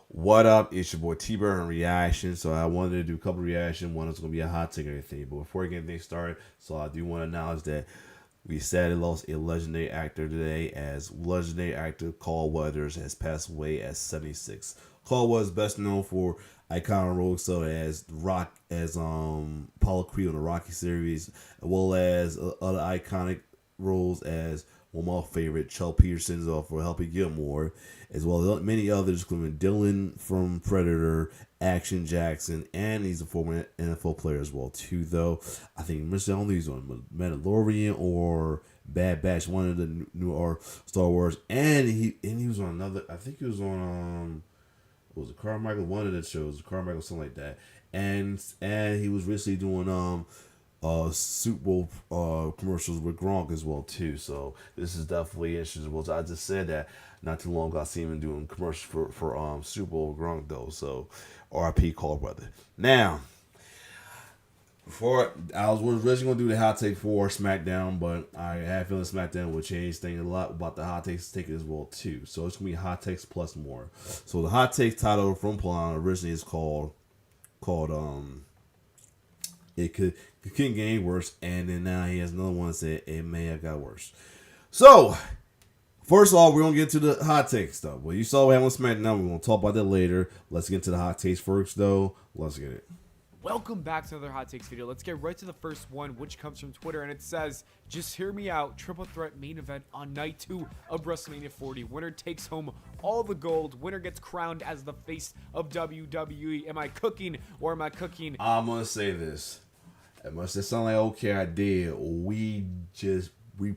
What up? It's your boy T-Bird Reaction. So I wanted to do a couple reaction. One is going to be a hot take or anything. But before we get anything started, so I do want to acknowledge that we sadly lost a legendary actor today, as legendary actor Carl Weathers has passed away at 76. Carl was best known for iconic roles such as Rock as Apollo Creed on the Rocky series, as well as other iconic roles as one of my favorite, Chuck Peterson's for Happy Gilmore, as well as many others, including Dylan from Predator, Action Jackson, and he's a former NFL player as well too. Though I think Mr. Only he's on Mandalorian or Bad Batch, one of the new or Star Wars, and he was on another. I think he was on was it Carmichael? One of the shows, Carmichael, something like that. And he was recently doing Super Bowl commercials with Gronk as well too. So this is definitely interesting. Well, I just said that not too long ago. I seen him doing commercials for Super Bowl with Gronk though. So R.I.P. Call brother. Now, before I was originally gonna do the hot take for SmackDown, but I had a feeling SmackDown would change things a lot about the hot takes take as well too. So it's gonna be hot takes plus more. So the hot take title from Pllana originally is called it couldn't get any worse, and then now he has another one that said it may have got worse. So first of all, we're gonna get to the hot take stuff. Well, you saw what happened with SmackDown. We're gonna talk about that later. Let's get into the hot takes first, though. Let's get it. Welcome back to another Hot Takes video. Let's get right to the first one, which comes from Twitter, and it says, just hear me out, triple threat main event on night 2 of WrestleMania 40. Winner takes home all the gold. Winner gets crowned as the face of WWE. Am I cooking or am I cooking? I'm gonna say this. As much as it sound like okay, I did. We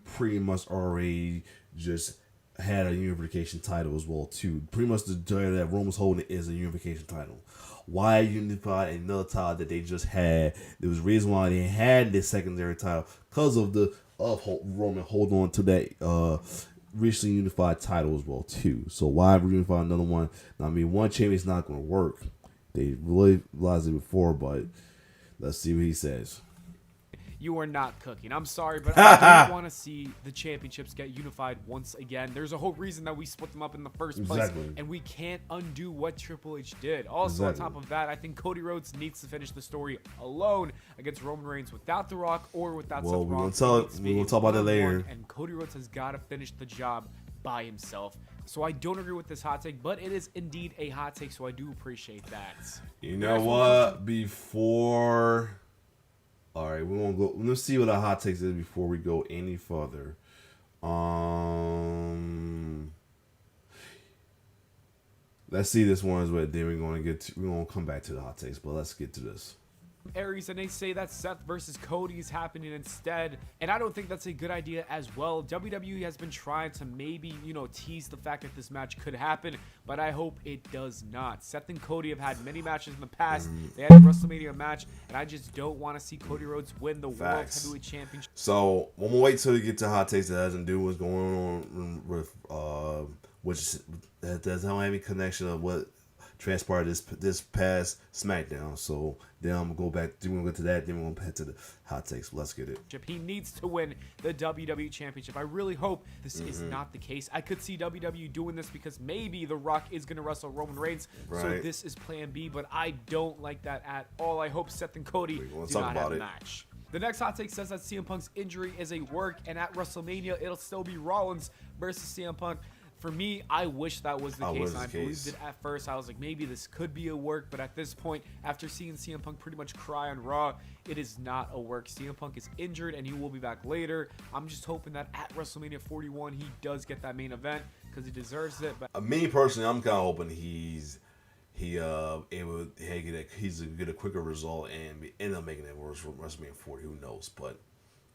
pretty much already just had a unification title as well too. Pretty much the title that Roman's holding is a unification title. Why unify another title that they just had? There was a reason why they had this secondary title because of Roman holding on to that recently unified title as well too. So why unify another one? Now, I mean, one champion's not going to work. They really realized it before, but let's see what he says. You are not cooking. I'm sorry, but I don't want to see the championships get unified once again. There's a whole reason that we split them up in the first place, and we can't undo what Triple H did. Also, on top of that, I think Cody Rhodes needs to finish the story alone against Roman Reigns without The Rock or without Seth Rollins. We're gonna talk about that later. And Cody Rhodes has got to finish the job by himself. So I don't agree with this hot take, but it is indeed a hot take, so I do appreciate that. You know what? All right, we're gonna go. Let's see what our hot takes is before we go any further. Let's see this one is what. Then we're gonna come back to the hot takes, but let's get to this. Aries, and they say that Seth versus Cody is happening instead, and I don't think that's a good idea as well. WWE has been trying to maybe, tease the fact that this match could happen, but I hope it does not. Seth and Cody have had many matches in the past. They had a WrestleMania match, and I just don't want to see Cody Rhodes win the World Heavyweight Championship. So I'm gonna wait till we get to hot takes that doesn't do what's going on with which that doesn't have any connection of what transpired this past SmackDown. So then I'm gonna go back. Then we're gonna go to that. Then we're gonna head to the hot takes. Let's get it. He needs to win the WWE Championship. I really hope this is not the case. I could see WWE doing this because maybe The Rock is gonna wrestle Roman Reigns. Right. So this is Plan B. But I don't like that at all. I hope Seth and Cody do not have a match. The next hot take says that CM Punk's injury is a work, and at WrestleMania it'll still be Rollins versus CM Punk. For me, I wish that was the case. I believed it at first. I was like, maybe this could be a work, but at this point, after seeing CM Punk pretty much cry on Raw, it is not a work. CM Punk is injured, and he will be back later. I'm just hoping that at WrestleMania 41, he does get that main event because he deserves it. But me personally, I'm kind of hoping he's able to get a quicker result and end up making it worse for WrestleMania 40. Who knows? But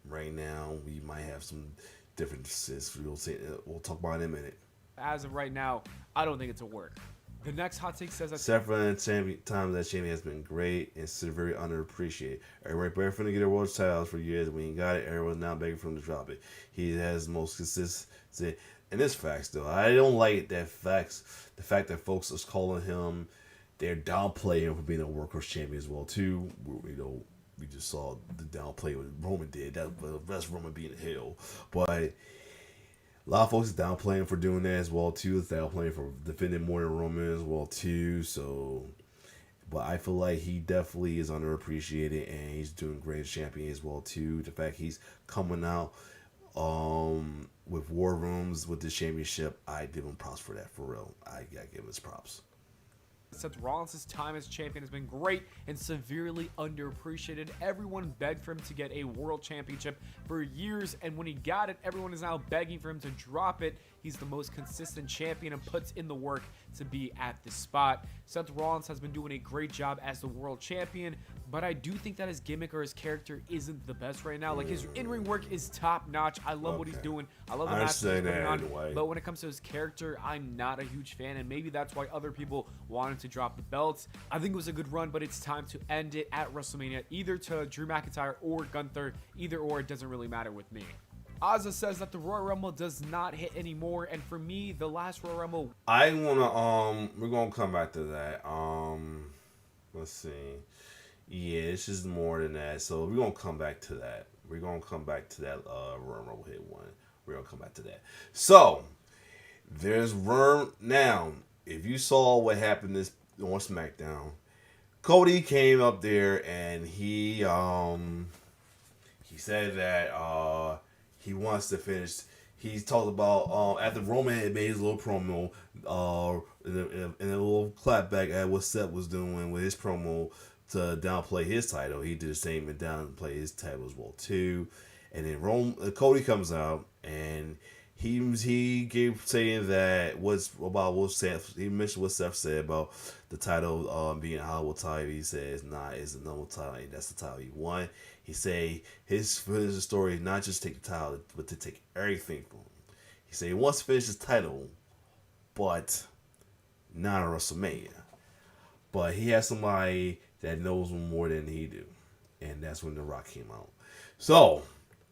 right now, we might have some differences. We'll talk about it in a minute. As of right now, I don't think it's a work. The next hot take says that several times that champion has been great and very underappreciated. Everybody begging for him to get a world titles for years. We ain't got it. Everyone's now begging for him to drop it. He has the most consistent. And this facts though, I don't like that facts. The fact that folks is calling him, they're downplaying him for being a workhorse champion as well too. We just saw the downplay what Roman did. That's Roman being a heel, but. A lot of folks downplaying him for doing that as well too. Downplaying for defending more than Roman as well too. So, but I feel like he definitely is underappreciated, and he's doing great as champion as well too. The fact he's coming out with War Rooms with this championship, I give him props for that, for real. I gotta give him his props. Seth Rollins' time as champion has been great and severely underappreciated. Everyone begged for him to get a world championship for years, and when he got it, everyone is now begging for him to drop it. He's the most consistent champion and puts in the work to be at this spot. Seth Rollins has been doing a great job as the world champion, but I do think that his gimmick or his character isn't the best right now. Like, his in-ring work is top-notch. I love what he's doing. I love the matches he's putting on. But when it comes to his character, I'm not a huge fan, and maybe that's why other people want him to drop the belts. I think it was a good run, but it's time to end it at WrestleMania, either to Drew McIntyre or Gunther. Either or, it doesn't really matter with me. Ozza says that the Royal Rumble does not hit anymore, and for me, the last Royal Rumble... I wanna, we're gonna come back to that. Let's see. Yeah, it's just more than that. So we're gonna come back to that. We're gonna come back to that Royal Rumble hit one. We're gonna come back to that. So, there's Worm. Now, if you saw what happened this on SmackDown, Cody came up there and he said that he wants to finish. He talked about after Roman had made his little promo, in a little clapback at what Seth was doing with his promo to downplay his title. He did the same and downplay his title as well too. And then Cody comes out and he gave saying that he mentioned what Seth said about the title being a Hollywood title. He says it's a normal title, and that's the title he won. He say his story is not just take the title, but to take everything from him. He said he wants to finish his title, but not at WrestleMania. But he has somebody that knows him more than he do, and that's when The Rock came out. So,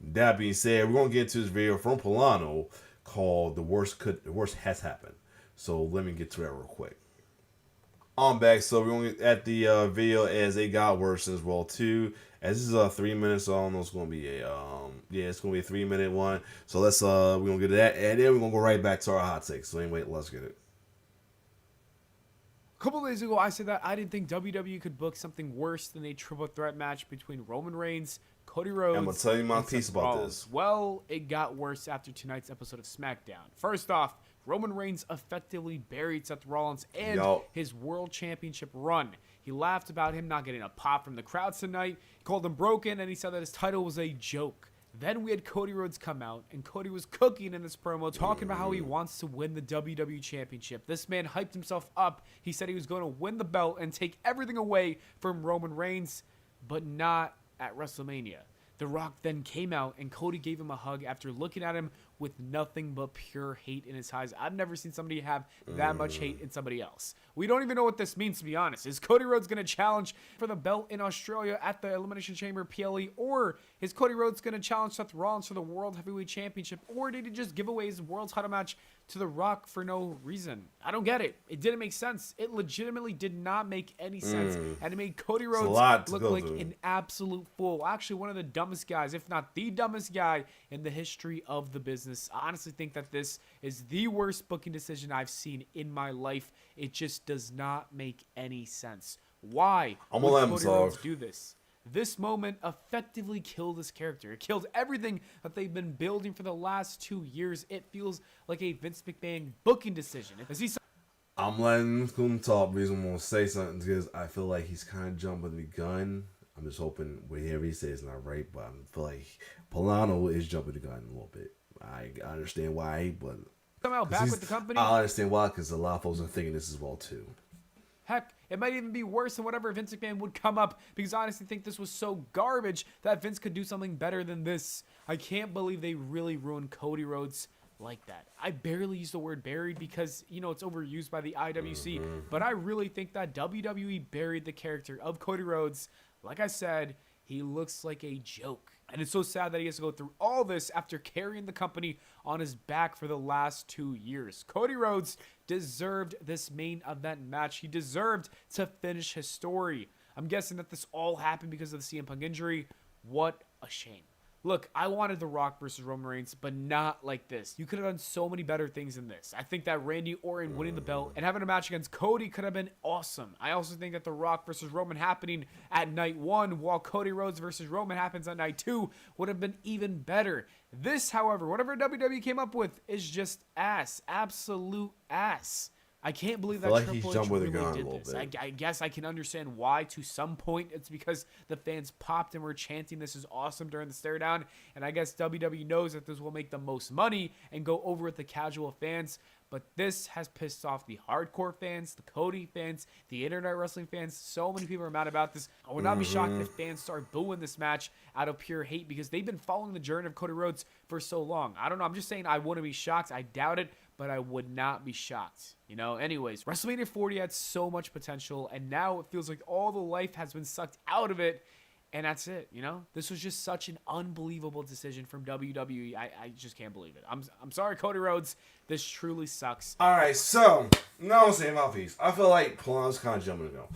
that being said, we're gonna get into this video from Pllana called "The Worst Has Happened." So let me get to that real quick. I'm back. So we're gonna get at the video as it got worse as well too. As this is 3 minutes, so I don't know it's gonna be it's gonna be a 3-minute one. So let's we're gonna get to that, and then we're gonna go right back to our hot takes. So anyway, let's get it. A couple days ago, I said that I didn't think WWE could book something worse than a triple threat match between Roman Reigns, Cody Rhodes, I'm gonna tell you my piece about this. Well, it got worse after tonight's episode of SmackDown. First off, Roman Reigns effectively buried Seth Rollins and his world championship run. He laughed about him not getting a pop from the crowds tonight. He called him broken, and he said that his title was a joke. Then we had Cody Rhodes come out, and Cody was cooking in this promo, talking about how he wants to win the WWE Championship. This man hyped himself up. He said he was going to win the belt and take everything away from Roman Reigns, but not at WrestleMania. The Rock then came out, and Cody gave him a hug after looking at him with nothing but pure hate in his eyes. I've never seen somebody have that much hate in somebody else. We don't even know what this means, to be honest. Is Cody Rhodes going to challenge for the belt in Australia at the Elimination Chamber PLE? Or is Cody Rhodes going to challenge Seth Rollins for the World Heavyweight Championship? Or did he just give away his world title match to The Rock for no reason? I don't get it. It didn't make sense. It legitimately did not make any sense. And it made Cody Rhodes look like an absolute fool. Actually, one of the dumbest guys, if not the dumbest guy in the history of the business. I honestly think that this is the worst booking decision I've seen in my life. It just does not make any sense. Why would Cody Rhodes do this? This moment effectively killed his character. It killed everything that they've been building for the last 2 years. It feels like a Vince McMahon booking decision. I'm letting him talk because I'm going to say something because I feel like he's kind of jumping the gun. I'm just hoping whatever he says is not right, but I feel like Pllana is jumping the gun a little bit. I understand why, but come out back with the company. I understand why, because a lot of folks are thinking this as well too. Heck, it might even be worse than whatever Vince McMahon would come up, because I honestly think this was so garbage that Vince could do something better than this. I can't believe they really ruined Cody Rhodes like that. I barely use the word buried because, you know, it's overused by the IWC, but I really think that WWE buried the character of Cody Rhodes. Like I said, he looks like a joke. And it's so sad that he has to go through all this after carrying the company on his back for the last 2 years. Cody Rhodes deserved this main event match. He deserved to finish his story. I'm guessing that this all happened because of the CM Punk injury. What a shame. Look, I wanted The Rock versus Roman Reigns, but not like this. You could have done so many better things than this. I think that Randy Orton winning the belt and having a match against Cody could have been awesome. I also think that The Rock versus Roman happening at night 1 while Cody Rhodes versus Roman happens at night 2 would have been even better. This, however, whatever WWE came up with is just ass. Absolute ass. I can't believe that Triple H really did this. I guess I can understand why to some point. It's because the fans popped and were chanting this is awesome during the stare down. And I guess WWE knows that this will make the most money and go over with the casual fans. But this has pissed off the hardcore fans, the Cody fans, the internet wrestling fans. So many people are mad about this. I would not be shocked if fans start booing this match out of pure hate because they've been following the journey of Cody Rhodes for so long. I don't know. I'm just saying I wouldn't be shocked. I doubt it, but I would not be shocked. Anyways, WrestleMania 40 had so much potential, and now it feels like all the life has been sucked out of it, and that's it. This was just such an unbelievable decision from WWE. I just can't believe it. I'm sorry, Cody Rhodes. This truly sucks. All right, so now I'm saying my piece. I feel like Pllana's kind of jumping the gun.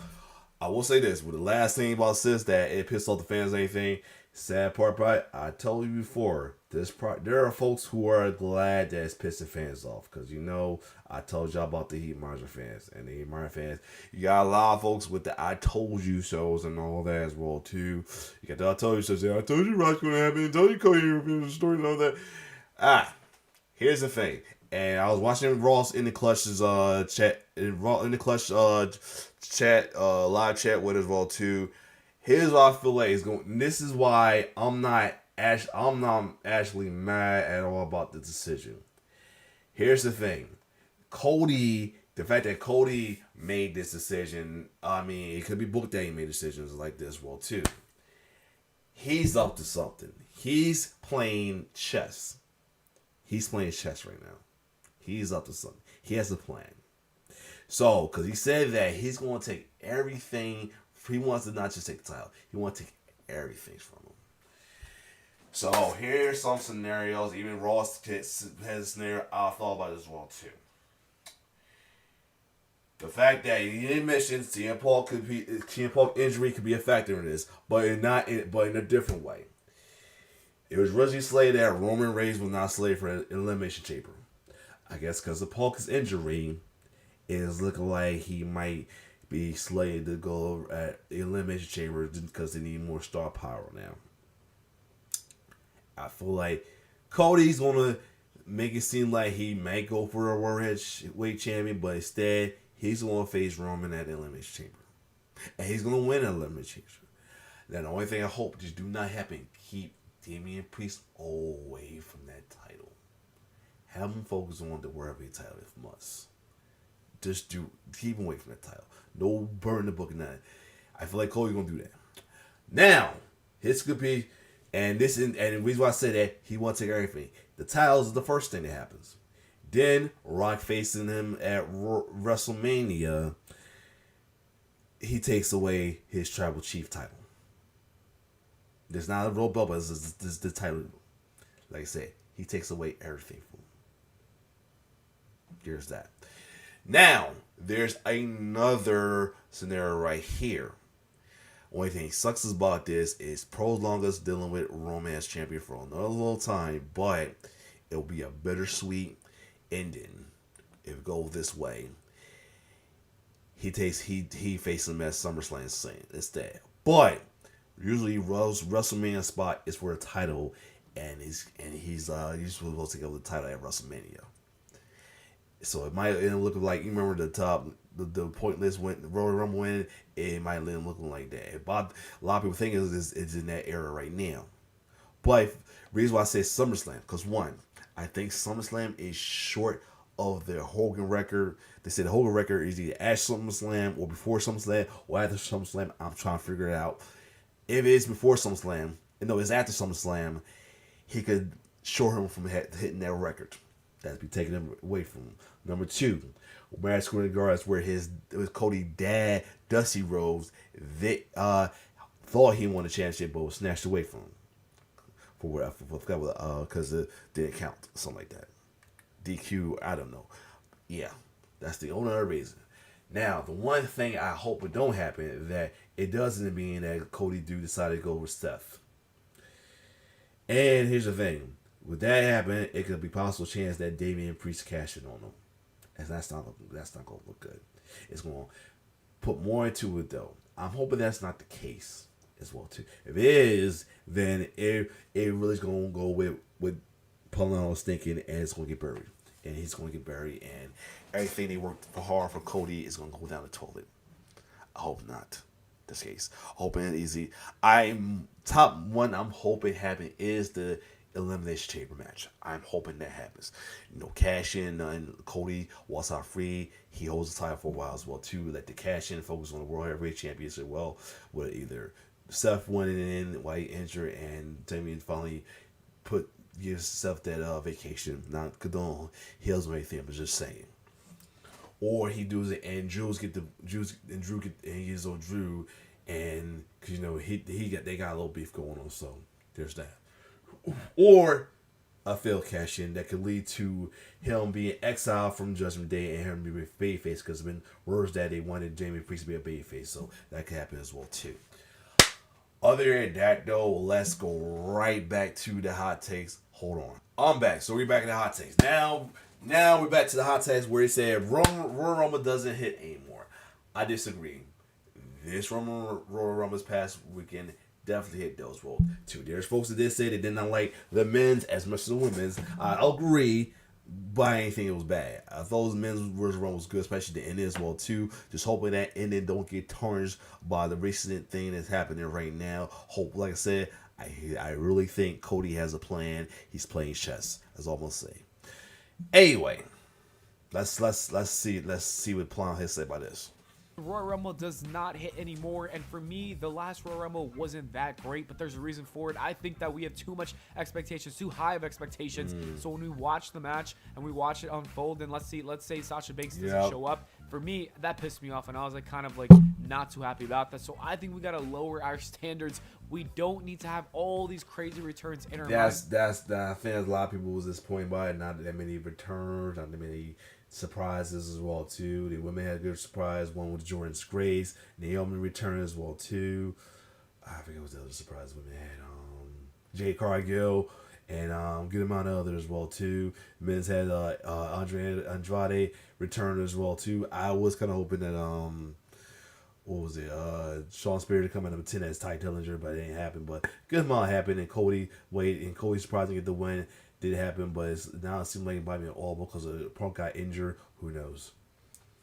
I will say this: with the last thing about this, that it pissed off the fans. Anything sad part about it, I told you before. There are folks who are glad that it's pissing fans off because I told y'all about the Heat Margin fans and the Heat Margin fans. You got a lot of folks with the "I told you so"s and all that as well too. You got the "I told you so." I told you what's going to happen. I told you Cody the story and all that. Here's the thing. And I was watching Ross in the Clutch's chat, live chat with as well too. Here's what I feel like is going. This is why I'm not actually mad at all about the decision. Here's the thing, Cody. The fact that Cody made this decision, it could be booked that he made decisions like this well too. He's up to something. He's playing chess. He's playing chess right now. He's up to something. He has a plan. So, because he said that he's going to take everything. He wants to not just take the title. He wants to take everything from him. So, here's some scenarios. Even Ross has a scenario I thought about as well, too. The fact that he didn't mention CM Punk injury could be a factor in this, but in a different way. It was originally slated that Roman Reigns was not slated for an Elimination Chamber. I guess because of Punk's injury, it is looking like he might be slated to go at the Elimination Chamber because they need more star power now. I feel like Cody's going to make it seem like he might go for a World Heavyweight Champion, but instead, he's going to face Roman at the Elimination Chamber. And he's going to win an Elimination Chamber. Now, the only thing I hope just do not happen, keep Damian Priest away from that title. Have him focus on the World Heavyweight title if must. Just keep him away from that title. No burn the book and that. I feel like Cody's gonna do that. Now, his could be, and the reason why I say that he wants to take everything. The titles is the first thing that happens. Then Rock facing him at WrestleMania. He takes away his Tribal Chief title. There's not a real belt, but it's the title. Like I said, he takes away everything from him. There's that. Now, there's another scenario right here. Only thing sucks about this is Prolonga's dealing with Roman as champion for another little time, but it'll be a bittersweet ending if it goes this way. He faces him at SummerSlam instead. But usually WrestleMania spot is for a title, and he's supposed to get the title at WrestleMania. So it might end up looking like, you remember the pointless Royal Rumble win, it might end up looking like that. But a lot of people think it's in that era right now. But the reason why I say SummerSlam, because one, I think SummerSlam is short of the Hogan record. They said the Hogan record is either at SummerSlam or before SummerSlam or after SummerSlam. I'm trying to figure it out. If it's before SummerSlam, it's after SummerSlam, he could short him from hitting that record. That'd be taking him away from him. Number two, Madison Square Garden, where it was Cody's dad, Dusty Rhodes, they thought he won the championship, but was snatched away from him for whatever, because it didn't count, something like that. DQ, I don't know. Yeah, that's the only other reason. Now, the one thing I hope it don't happen is that it doesn't mean that Cody decided to go with Steph. And here's the thing: with that happening, it could be possible chance that WM40 cash in on them, and that's not gonna look good. It's gonna put more into it though. I'm hoping that's not the case as well too. If it is, then it really is gonna go with Pllana's thinking, and it's gonna get buried, and he's gonna get buried, and everything they worked for hard for Cody is gonna go down the toilet. I hope not. This case, hoping it easy. I'm top one. I'm hoping happen is the elimination chamber match. I'm hoping that happens. Cash in and Cody walks out free. He holds the title for a while as well too. Let the cash in focus on the World Heavyweight Championship. Well, with either Seth winning in while he injured and Damien finally gives Seth that vacation. Not condone heals or anything, but just saying. Or he does it and Drew get and he gets on Drew, and because they got a little beef going on, so there's that. Or a failed cash in that could lead to him being exiled from Judgment Day and him being a babyface, because there's been words that they wanted Jamie Priest to be a babyface, so that could happen as well too. Other than that though, let's go right back to the hot takes. Hold on, I'm back. So we're back in the hot takes now. Now we're back to the hot takes where he said Royal Rumble doesn't hit anymore. I disagree. This Royal Rumble's past weekend definitely hit those roles too. There's folks that did say they did not like the men's as much as the women's. I agree, but I didn't think it was bad. I thought the men's Royal Rumble was good, especially the ending as well too. Just hoping that ending don't get tarnished by the recent thing that's happening right now. Like I said, I really think Cody has a plan. He's playing chess. That's all I'm gonna say. Anyway, let's see what Pllana has to say about this. Royal Rumble does not hit anymore, and for me, the last Royal Rumble wasn't that great, but there's a reason for it. I think that we have too much expectations, too high of expectations. So when we watch the match and we watch it unfold, and let's say Sasha Banks doesn't show up, for me, that pissed me off, and I was kind of not too happy about that. So I think we gotta lower our standards. We don't need to have all these crazy returns in our I think a lot of people was disappointed by it. Not that many returns, not that many surprises as well too. The women had a good surprise. One with Jordan Grace, Naomi returned as well too. I forget what the other surprise women had. Jade Cargill and good amount of others as well too. Men's had Andrade return as well too. I was kind of hoping that what was it? Sean Spears to come in number 10 as Ty Dillinger, but it didn't happen. But good amount happened, and Cody surprising get the win. Did happen, but now it seems like it might be an all because Punk got injured. Who knows?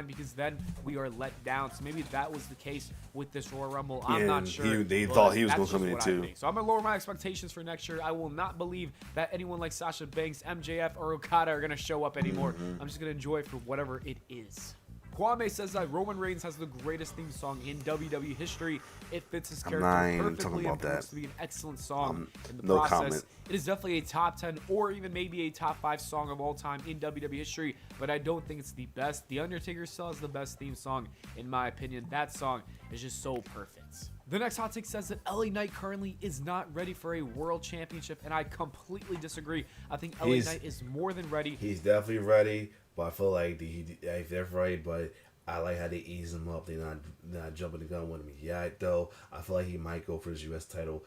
Because then we are let down. So maybe that was the case with this Royal Rumble. I'm not sure. They thought he was going to come in too. So I'm going to lower my expectations for next year. I will not believe that anyone like Sasha Banks, MJF, or Okada are going to show up anymore. I'm just going to enjoy it for whatever it is. Kwame says that Roman Reigns has the greatest theme song in WWE history. It fits his character perfectly and proves to be an excellent song in the process. Comment. It is definitely a top 10 or even maybe a top 5 song of all time in WWE history, but I don't think it's the best. The Undertaker still has the best theme song, in my opinion. That song is just so perfect. The next hot take says that LA Knight currently is not ready for a world championship, and I completely disagree. I think LA Knight is more than ready. He's definitely ready, but I feel like they're right, but I like how they ease him up. They're not jumping the gun with him yet, though. I feel like he might go for his U.S. title,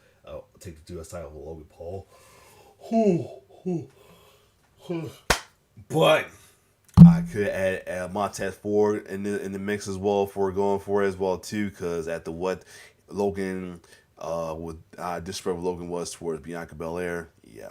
take the U.S. title with Logan Paul. But I could add Montez Ford in the mix as well for going for it as well too, because after what Logan disrespect what Logan was towards Bianca Belair, yeah.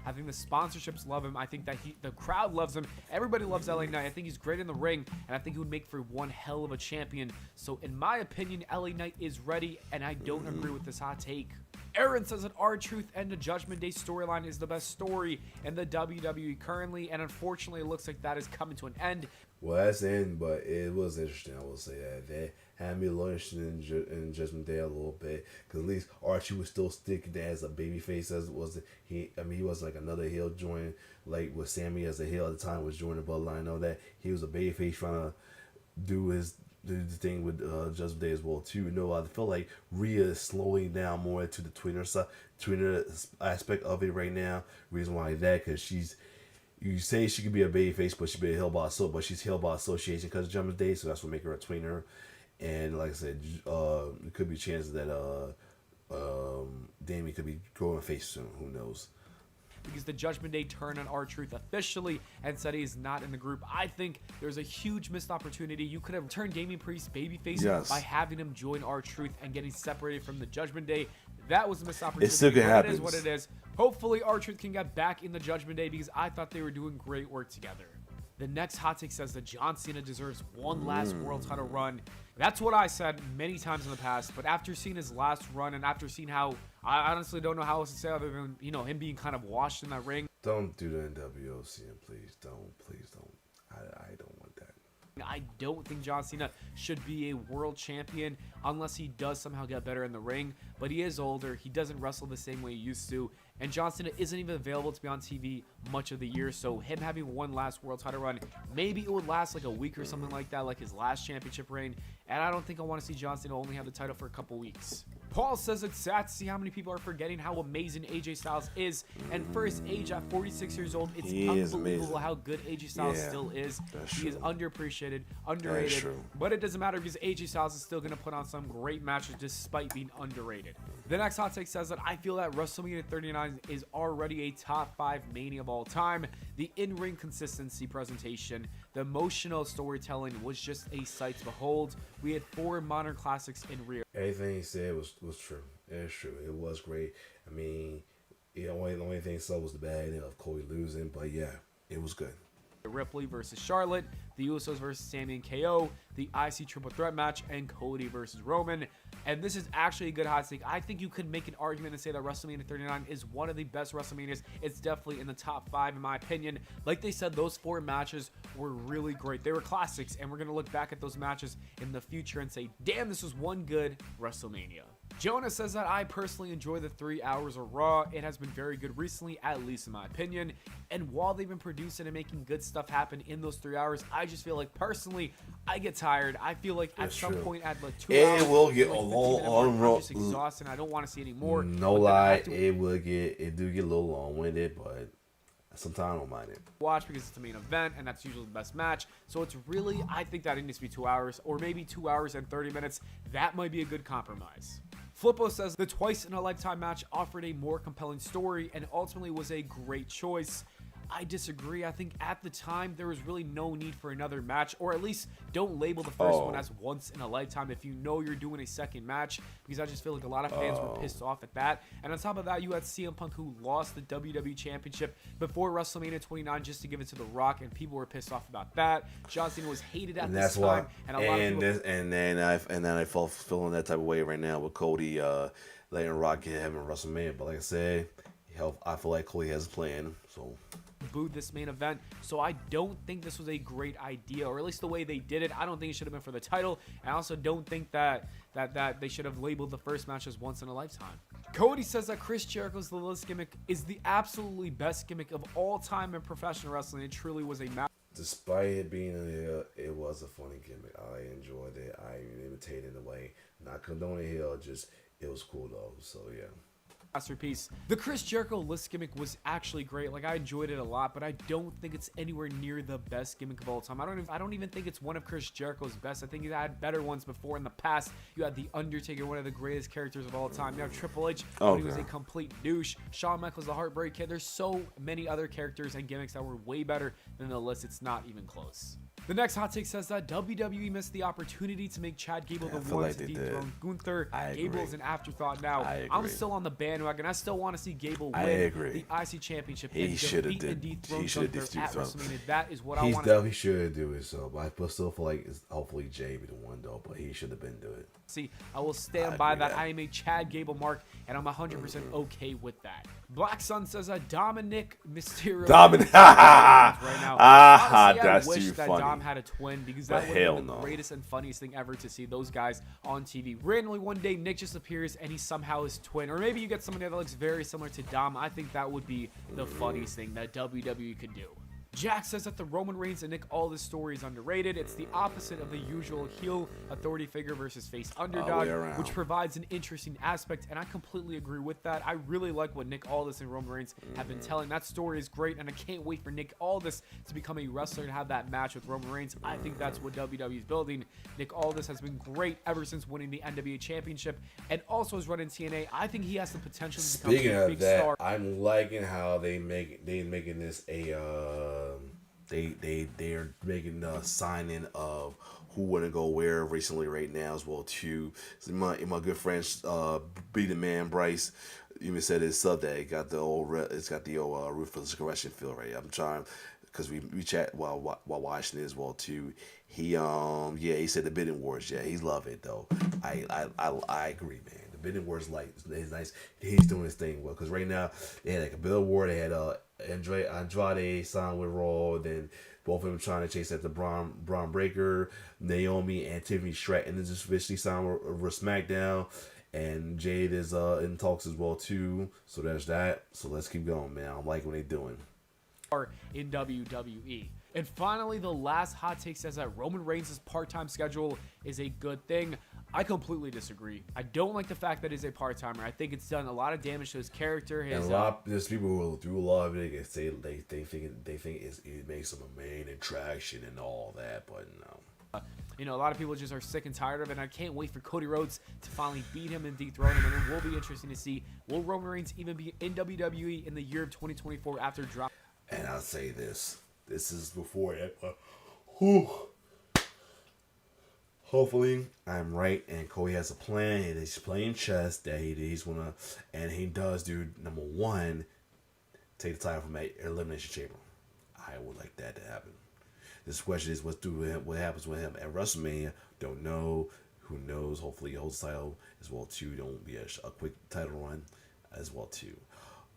I think the sponsorships love him. I think that the crowd loves him. Everybody loves LA Knight. I think he's great in the ring, and I think he would make for one hell of a champion. So in my opinion, LA Knight is ready, and I don't agree with this hot take. Aaron says that R-Truth and the Judgment Day storyline is the best story in the WWE currently, and unfortunately it looks like that is coming to an end. Well, that's the end, but it was interesting, I will say that. They had me interested in Judgment Day a little bit, because at least Archie was still sticking there as a babyface, as was he. I mean, he was like another heel join, like with Sammy as a heel at the time was joining the Bloodline. I know that he was a babyface trying to do the thing with Judgment Day as well too. I feel like Rhea is slowing down more into the tweener aspect of it right now. Reason why that, because you say she could be a babyface, but she's been heel by she's heel by association because of Judgment Day, so that's what make her a tweener. And like I said, it could be chances that Damien could be going face soon. Who knows? Because the Judgment Day turned on R-Truth officially and said he is not in the group. I think there's a huge missed opportunity. You could have turned Damian Priest babyface by having him join R-Truth and getting separated from the Judgment Day. That was a missed opportunity. It still can happen. It is what it is. Hopefully R-Truth can get back in the Judgment Day because I thought they were doing great work together. The next hot take says that John Cena deserves one last world title run. That's what I said many times in the past, but after seeing his last run and after seeing how, I honestly don't know how else to say other than, him being kind of washed in that ring. Don't do the NWO, CM, please. Please don't. I don't want that. I don't think John Cena should be a world champion unless he does somehow get better in the ring, but he is older. He doesn't wrestle the same way he used to, and John Cena isn't even available to be on TV much of the year, so him having one last world title run, maybe it would last like a week or something like that, like his last championship reign, and I don't think I want to see John Cena only have the title for a couple weeks. Paul says it's sad to see how many people are forgetting how amazing AJ Styles is, and for his age at 46 years old, it's unbelievable how good AJ Styles still is. He is underappreciated, underrated, but it doesn't matter because AJ Styles is still going to put on some great matches despite being underrated. The next hot take says that I feel that WrestleMania 39 is already a top 5 Mania of all time. The in-ring consistency presentation, the emotional storytelling was just a sight to behold. We had 4 modern classics in rear. Everything he said was true. It's true. It was great. I mean, the only thing so was the bad end of Cody losing, but yeah, it was good. Ripley versus Charlotte, the Usos versus Sami and KO, the IC triple threat match, and Cody versus Roman. And this is actually a good hot take. I think you could make an argument and say that WrestleMania 39 is one of the best WrestleManias. It's definitely in the top 5 in my opinion. Like they said, those 4 matches were really great. They were classics, and we're going to look back at those matches in the future and say, damn, this was one good WrestleMania. Jonah says that I personally enjoy the 3 hours of Raw. It has been very good recently, at least in my opinion. And while they've been producing and making good stuff happen in those 3 hours, I just feel like personally, I get tired. I feel like at some point at like 2 hours, it will get like a little I'm just exhausted. I don't want to see any more. No lie, it do get a little long-winded, but sometimes I don't mind it. Watch because it's the main event, and that's usually the best match. So it's really, I think that it needs to be 2 hours, or maybe 2 hours and 30 minutes. That might be a good compromise. Flippo says the twice-in-a-lifetime match offered a more compelling story and ultimately was a great choice. I disagree. I think at the time there was really no need for another match, or at least don't label the first one as once in a lifetime if you know you're doing a second match, because I just feel like a lot of fans were pissed off at that. And on top of that, you had CM Punk, who lost the WWE Championship before WrestleMania 29 just to give it to The Rock, and people were pissed off about that. John Cena was hated at this time, and a lot of people. And then I feel feeling that type of way right now with Cody letting Rock get him in WrestleMania. But like I said, I feel like Cody has a plan, so. Booed this main event, so I don't think this was a great idea, or at least the way they did it. I don't think it should have been for the title, and I also don't think that they should have labeled the first match as once in a lifetime. Cody says that Chris Jericho's The List gimmick is the absolutely best gimmick of all time in professional wrestling. It truly was a match. Despite it being a hill, it was a funny gimmick. I enjoyed it. I imitated the way. Not condoning hill, just it was cool though. So yeah. Masterpiece. The Chris Jericho List gimmick was actually great. Like, I enjoyed it a lot, but I don't think it's anywhere near the best gimmick of all time. I don't even think it's one of Chris Jericho's best. I think he had better ones before in the past. You had The Undertaker, one of the greatest characters of all time. You have Triple H, when he was a complete douche. Shawn Michaels, the Heartbreak Kid. There's so many other characters and gimmicks that were way better than the List. It's not even close. The next hot take says that WWE missed the opportunity to make Chad Gable the one to dethrone Gunther. Gable is an afterthought now. I'm still on the bandwagon. I still want to see Gable win the IC Championship and defeat and dethrone Gunther at WrestleMania. That is what I want to see. He definitely should do it, so but I still feel like it's hopefully Jay be the one though, but he should have been doing it. See, I will stand by that. I am a Chad Gable mark, and I'm 100% okay with that. Black Sun says that Dominic Mysterio right now. Honestly, I wish that Dom had a twin, because that would have been the greatest and funniest thing ever to see those guys on TV. Randomly one day Nick just appears and he's somehow his twin, or maybe you get somebody that looks very similar to Dom. I think that would be the funniest thing that WWE could do. Jack says that the Roman Reigns and Nick Aldis story is underrated. It's the opposite of the usual heel authority figure versus face underdog, which provides an interesting aspect, and I completely agree with that. I really like what Nick Aldis and Roman Reigns have been telling. That story is great, and I can't wait for Nick Aldis to become a wrestler and have that match with Roman Reigns. I think that's what WWE is building. Nick Aldis has been great ever since winning the NWA Championship, and also is running TNA. I think he has the potential to become a big star. I'm liking how they making this a they're making the signing of who want to go where recently right now as well too. So my good friend Be the Man Bryce even said his sub that it got the old ruthless aggression feel right. I'm trying because we chat while watching it as well too. He he said the bidding wars, yeah, he's loving it though. I agree, man. The bidding wars is nice. He's doing his thing well because right now they had like a bill war. They had Andrade signed with Raw, then both of them trying to chase after Braun Breaker, Naomi, and Tiffany Stratton is just officially signed with SmackDown, and Jade is in talks as well too. So there's that. So let's keep going, man. I like what they're doing in WWE. And finally, the last hot take says that Roman Reigns' part-time schedule is a good thing. I completely disagree. I don't like the fact that he's a part-timer. I think it's done a lot of damage to his character. There's people who will do a lot of it and say they think it makes him a main attraction and all that, but no. A lot of people just are sick and tired of it, and I can't wait for Cody Rhodes to finally beat him and dethrone him, and it will be interesting to see, will Roman Reigns even be in WWE in the year of 2024 after drop? And I'll say this is before it, hopefully I'm right and Cody has a plan and he's playing chess that he's gonna, and he does do number one, take the title from Elimination Chamber. I would like that to happen. This question is what happens with him at WrestleMania. Don't know. Who knows? Hopefully he holds the title as well too. Don't be a quick title run as well too.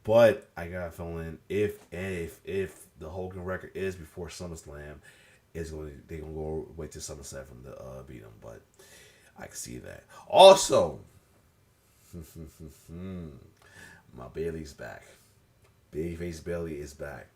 But I got a feeling if the Hogan record is before SummerSlam, they're gonna go wait till SummerSlam from the beat him. But I can see that. Also, my Bailey's back. Babyface Bailey is back.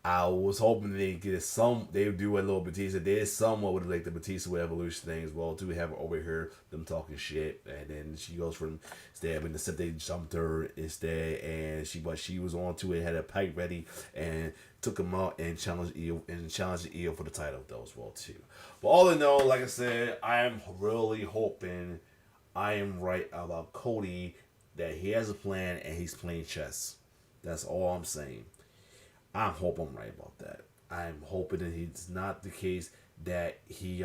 I was hoping they would do a little Batista. They somewhat would like the Batista with Evolution thing as well too. Have her over here, them talking shit, and then she goes from stabbing the set they jumped her instead, and she was on to it, had a pipe ready, and took him out and challenged Io for the title though as well too. But all in all, like I said, I am really hoping I am right about Cody, that he has a plan and he's playing chess. That's all I'm saying. I hope I'm right about that. I'm hoping that it's not the case that he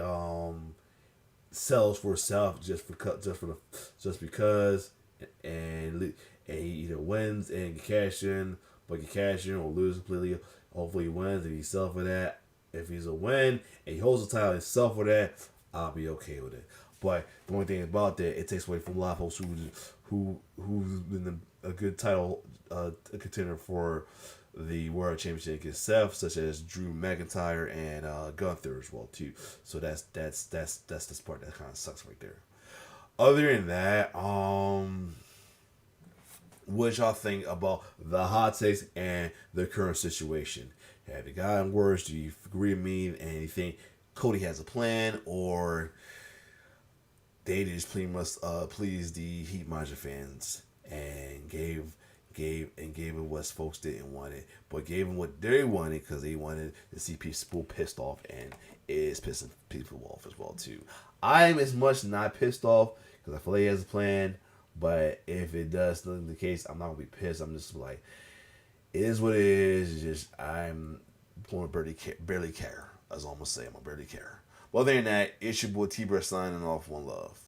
sells for himself just because, and he either wins and can cash in, or lose completely. Hopefully he wins and he sells for that. If he's a win and he holds the title and sells for that, I'll be okay with it. But the only thing about that, it takes away from a lot of folks who's been a good title contender for the World Championship itself, such as Drew McIntyre and Gunther as well too. So that's this part that kind of sucks right there. Other than that, what y'all think about the hot takes and the current situation? Have you gotten worse? Do you agree with me? And you think Cody has a plan, or they just pretty much please the Heat Manager fans and gave them what folks didn't want it, but gave them what they wanted because they wanted to see people pissed off, and it is pissing people off as well too. I'm as much not pissed off because I feel like he has a plan, but if it does look the case, I'm not gonna be pissed. I'm just like, it is what it is. It's just I'm going to barely care. As I almost say, I'm gonna barely care. Well, other than that, it's your boy T-Bird signing off. One love.